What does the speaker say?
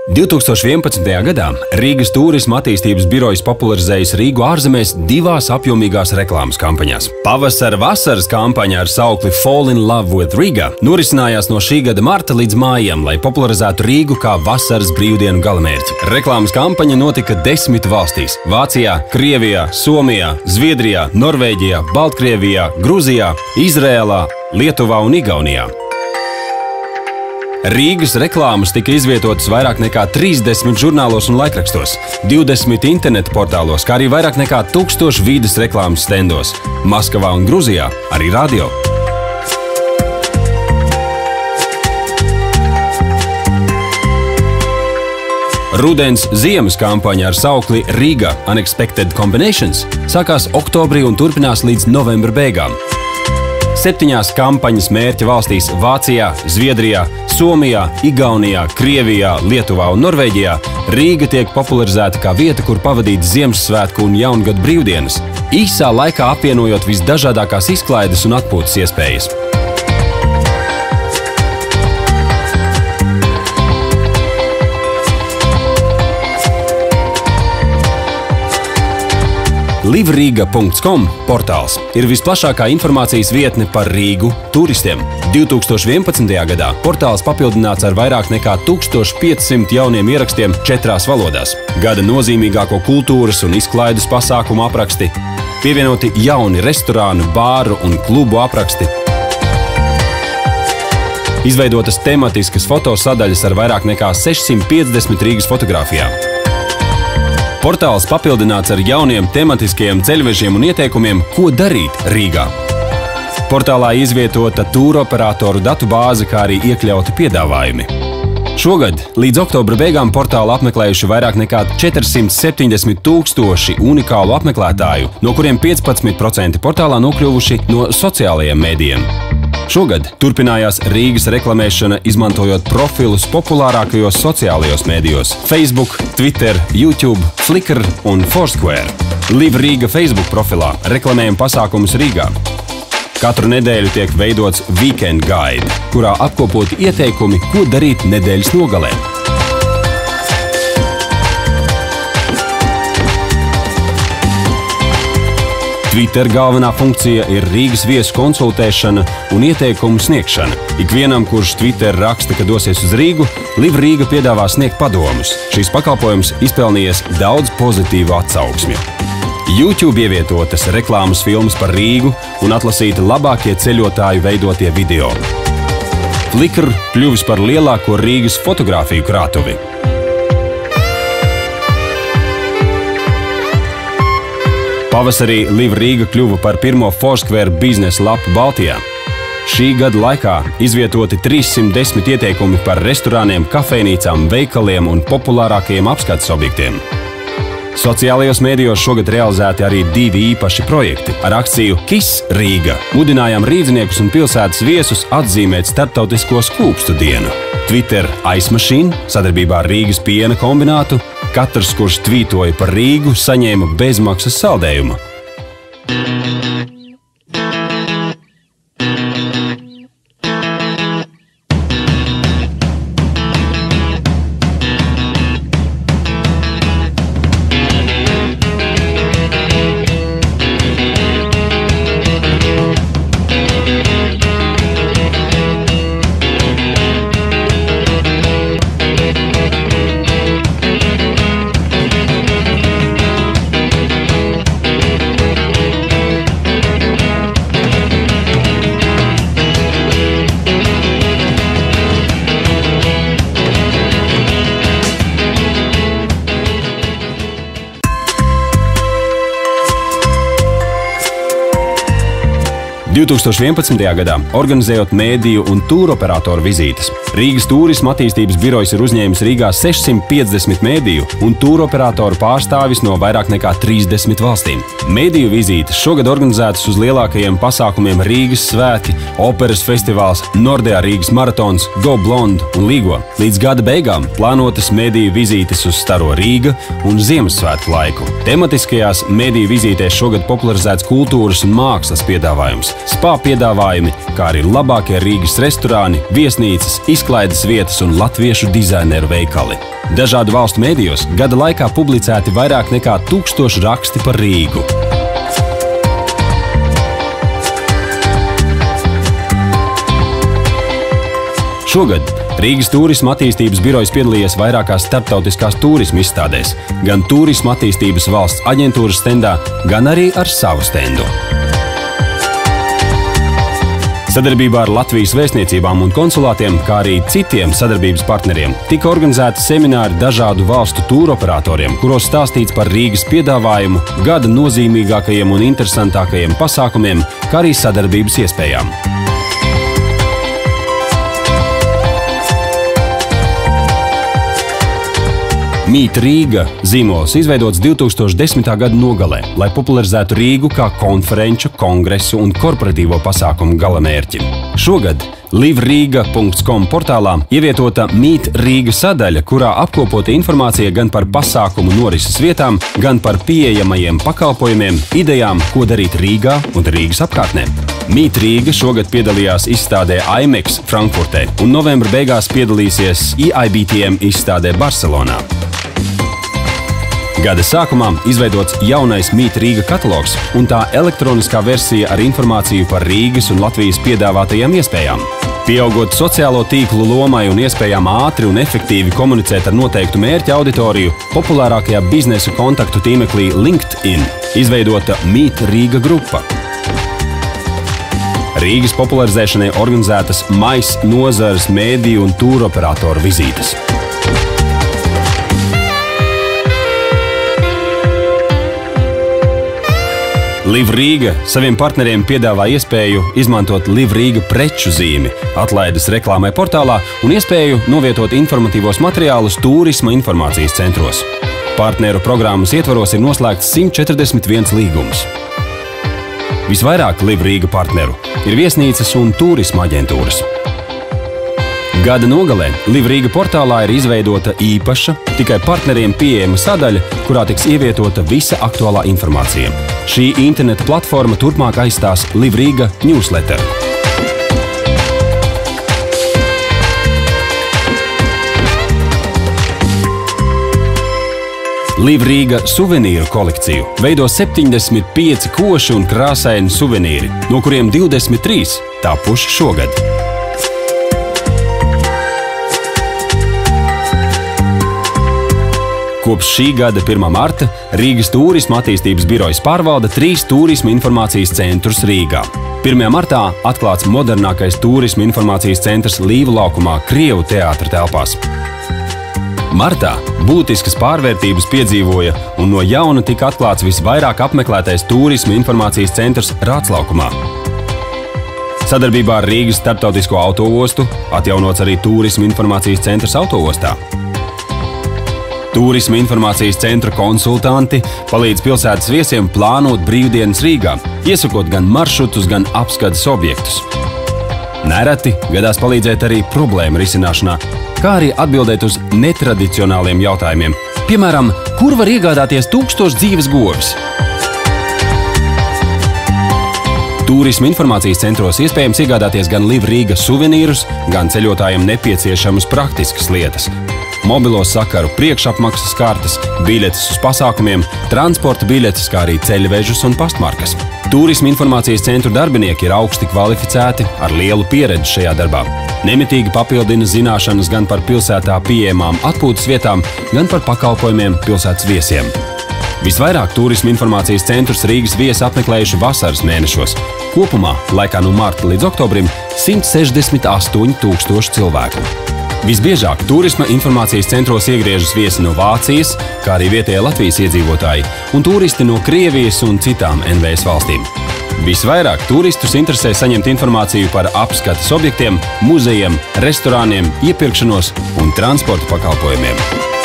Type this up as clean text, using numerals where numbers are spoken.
2011. gadā Rīgas Tūrisma attīstības birojas popularizējis Rīgu ārzemēs divās apjomīgās reklāmas kampaņās. Pavasara-vasaras kampaņa ar saukli Fall in Love with Riga norisinājās no šī gada marta līdz mājam, lai popularizētu Rīgu kā vasaras brīvdienu galamērķi. Reklāmas kampaņa notika 10 valstīs – Vācijā, Krievijā, Somijā, Zviedrijā, Norvēģijā, Baltkrievijā, Gruzijā, Izrēlā, Lietuvā un Igaunijā. Rīgas reklāmas tika izvietotas vairāk nekā 30 žurnālos un laikrakstos, 20 interneta portālos, kā arī vairāk nekā 1000 vīdes reklāmas stendos. Maskavā un Gruzijā arī radio. Rudens-ziemas kampaņa ar saukli Riga Unexpected Combinations sākās oktobrī un turpinās līdz novembra beigām. 7 kampaņas mērķa valstīs – Vācijā, Zviedrijā, Somijā, Igaunijā, Krievijā, Lietuvā un Norvēģijā – Rīga tiek popularizēta kā vieta, kur pavadīt Ziemassvētku un Jaungadu brīvdienas, īsā laikā apvienojot visdažādākās izklaides un atpūtas iespējas. Livriga.com portāls ir visplašākā informācijas vietne par Rīgu turistiem. 2011. gadā portāls papildināts ar vairāk nekā 1500 jauniem ierakstiem 4 valodās. Gada nozīmīgāko kultūras un izklaides pasākumu apraksti, pievienoti jauni restorānu, bāru un klubu apraksti, izveidotas tematiskas fotosadaļas ar vairāk nekā 650 Rīgas fotogrāfijām. Portāls papildināts ar jauniem tematiskajiem ceļvežiem un ieteikumiem, ko darīt Rīgā. Portālā izvietota tūroperatoru datu bāze, kā arī iekļauti piedāvājumi. Šogad līdz oktobra beigām portālu apmeklējuši vairāk nekā 470 000 unikālu apmeklētāju, no kuriem 15% portālā nokļuvuši no sociālajiem mēdījiem. Šogad turpinājās Rīgas reklamēšana, izmantojot profilus populārākajos sociālajos mēdījos – Facebook, Twitter, YouTube, Flickr un Foursquare. Live Riga Facebook profilā reklamējam pasākumus Rīgā. Katru nedēļu tiek veidots Weekend Guide, kurā apkopoti ieteikumi, ko darīt nedēļas nogalē. Twitter galvenā funkcija ir Rīgas viesu konsultēšana un ieteikumu sniegšana. Ikvienam, kurš Twitter raksta, ka dosies uz Rīgu, Live Riga piedāvā sniegt padomus. Šīs pakalpojums izpelnījies daudz pozitīvu atsauksmju. YouTube ievietotas reklāmas filmas par Rīgu un atlasīti labākie ceļotāju veidotie video. Flickr kļuvis par lielāko Rīgas fotogrāfiju krātuvi. Pavasarī Live Riga kļuva par pirmo Foursquare biznesa lapu Baltijā. Šī gada laikā izvietoti 310 ieteikumi par restorāniem, kafejnīcām, veikaliem un populārākajiem apskates objektiem. Sociālajos mēdījos šogad realizēti arī 2 īpaši projekti. Ar akciju Kiss Rīga mudinājām rīdzniekus un pilsētas viesus atzīmēt starptautisko skūpstu dienu. Twitter Ice Machine sadarbībā ar Rīgas piena kombinātu. Katrs, kurš tvītoja par Rīgu, saņēma bezmaksas saldējumu. – 2011. gadā, organizējot mēdīju un tūroperatoru vizītes, Rīgas Tūrisma attīstības birojas ir uzņēmis Rīgā 650 mēdīju un tūroperatoru pārstāvis no vairāk nekā 30 valstīm. Mēdīju vizītes šogad organizētas uz lielākajiem pasākumiem Rīgas svētki, operas festivāls, Nordea Rīgas maratons, Go Blond un Līgo. Līdz gada beigām plānotas mēdīju vizītes uz Staro Rīga un Ziemassvētku laiku. Tematiskajās mēdīju vizītēs šogad popularizēts kultūras un mākslas piedāvājums, spā piedāvājumi, kā arī labākie Rīgas restorāni, viesnīcas, izklaides izklaides vietas un latviešu dizaineru veikali. Dažādu valstu mēdījos gada laikā publicēti vairāk nekā 1000 raksti par Rīgu. Šogad Rīgas Tūrisma attīstības birojas piedalījies vairākās starptautiskās tūrisma izstādēs, gan Tūrisma attīstības valsts aģentūras stendā, gan arī ar savu stendu. Sadarbībā ar Latvijas vēstniecībām un konsulātiem, kā arī citiem sadarbības partneriem, tika organizēti semināri dažādu valstu tūroperatoriem, kuros stāstīts par Rīgas piedāvājumu, gada nozīmīgākajiem un interesantākajiem pasākumiem, kā arī sadarbības iespējām. Meet Rīga zīmols izveidots 2010. gada nogalē, lai popularizētu Rīgu kā konferenču, kongresu un korporatīvo pasākumu galamērķi. Šogad livrīga.com portālā ievietota Meet Rīga sadaļa, kurā apkopota informācija gan par pasākumu norises vietām, gan par pieejamajiem pakalpojumiem, idejām, ko darīt Rīgā un Rīgas apkārtnē. Meet Rīga šogad piedalījās izstādē IMEX Frankfurtē un novembra beigās piedalīsies EIBTM izstādē Barcelonā. Gada sākumā izveidots jaunais Meet Rīga katalogs un tā elektroniskā versija ar informāciju par Rīgas un Latvijas piedāvātajām iespējām. Pieaugot sociālo tīklu lomai un iespējām ātri un efektīvi komunicēt ar noteiktu mērķa auditoriju, populārākajā biznesa kontaktu tīmeklī LinkedIn izveidota Meet Rīga grupa. Rīgas popularizēšanai organizētas mais nozares, mēdīju un tūroperatoru vizītes. Livrīga saviem partneriem piedāvā iespēju izmantot Livrīga preču zīmi, atlaides reklāmai portālā un iespēju novietot informatīvos materiālus Tūrisma informācijas centros. Partneru programmas ietvaros ir noslēgts 141 līgums. Visvairāk Livrīga partneru ir viesnīcas un tūrisma aģentūras. Gada nogalē Livrīga portālā ir izveidota īpaša, tikai partneriem pieejama sadaļa, kurā tiks ievietota visa aktuālā informācija. Šī interneta platforma turpmāk aizstās Livrīga newsletter. Livrīga suvenīru kolekciju veido 75 koši un krāsaini suvenīri, no kuriem 23 tapuši šogad. Kopš šī gada 1. marta Rīgas Tūrisma attīstības birojas pārvalda 3 tūrisma informācijas centrus Rīgā. 1. martā atklāts modernākais tūrisma informācijas centrs Līvu laukumā Krievu teātra telpās. Martā būtiskas pārvērtības piedzīvoja un no jauna tika atklāts visvairāk apmeklētais tūrisma informācijas centrs Rāclaukumā. Sadarbībā ar Rīgas starptautisko autoostu atjaunots arī tūrisma informācijas centrs autoostā. Tūrisma informācijas centra konsultanti palīdz pilsētas viesiem plānot brīvdienas Rīgā, iesakot gan maršrutus, gan apskates objektus. Nereti gadās palīdzēt arī problēmu risināšanā, kā arī atbildēt uz netradicionāliem jautājumiem. Piemēram, kur var iegādāties 1000 dzīves govis? Tūrisma informācijas centros iespējams iegādāties gan Livrīga suvenīrus, gan ceļotājiem nepieciešamas praktiskas lietas. Mobilo sakaru priekšapmaksas kartes, biļetes uz pasākumiem, transporta biļetes, kā arī ceļvežus un pastmarkas. Tūrisma informācijas centru darbinieki ir augsti kvalificēti, ar lielu pieredzi šajā darbā. Nemitīgi papildina zināšanas gan par pilsētā pieejamām atpūtas vietām, gan par pakalpojumiem pilsētas viesiem. Visvairāk tūrisma informācijas centrus Rīgas viesi apmeklējuši vasaras mēnešos. Kopumā, laikā no marta līdz oktobrim, 168 000 cilvēku. Visbiežāk tūrisma informācijas centros iegriežas viesi no Vācijas, kā arī vietējie Latvijas iedzīvotāji, un turisti no Krievijas un citām NVS valstīm. Visvairāk turistus interesē saņemt informāciju par apskates objektiem, muzejiem, restorāniem, iepirkšanos un transporta pakalpojumiem.